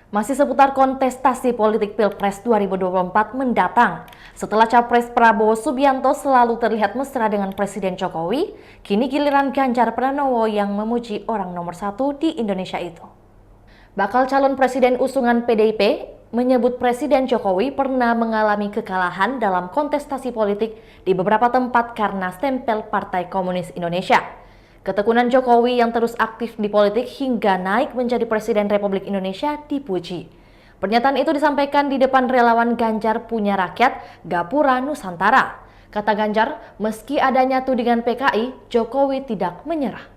Masih seputar kontestasi politik Pilpres 2024 mendatang. Setelah Capres Prabowo Subianto selalu terlihat mesra dengan Presiden Jokowi, kini giliran Ganjar Pranowo yang memuji orang nomor satu di Indonesia itu. Bakal calon presiden usungan PDIP menyebut Presiden Jokowi pernah mengalami kekalahan dalam kontestasi politik di beberapa tempat karena stempel Partai Komunis Indonesia. Ketekunan Jokowi yang terus aktif di politik hingga naik menjadi Presiden Republik Indonesia dipuji. Pernyataan itu disampaikan di depan Relawan Ganjar Punya Rakyat, Gapura, Nusantara. Kata Ganjar, meski adanya tudingan PKI, Jokowi tidak menyerah.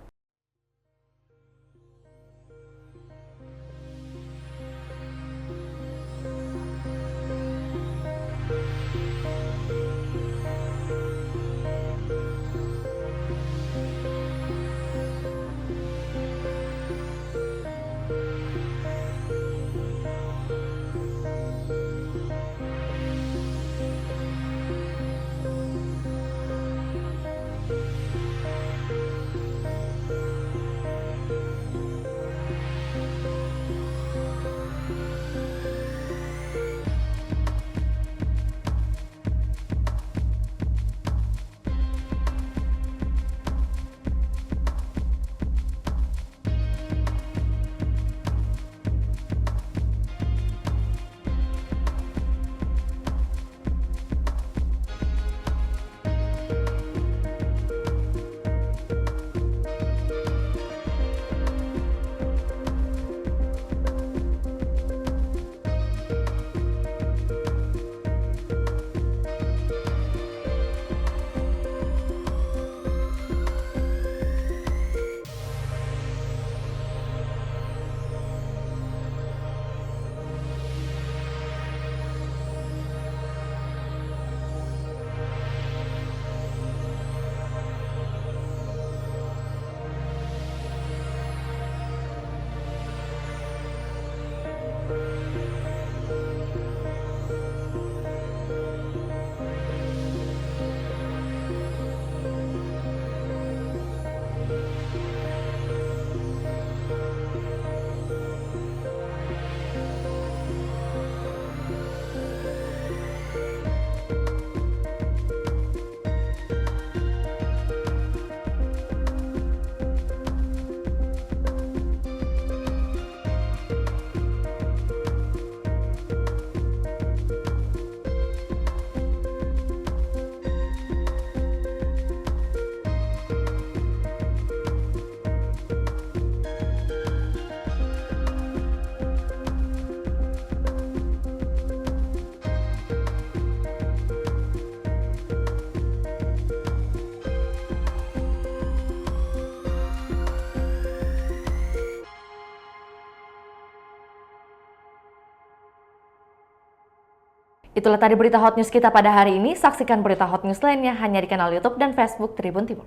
Itulah tadi berita hot news kita pada hari ini. Saksikan berita hot news lainnya hanya di kanal YouTube dan Facebook Tribun Timur.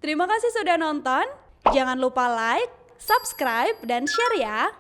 Terima kasih sudah nonton. Jangan lupa like, subscribe, dan share ya.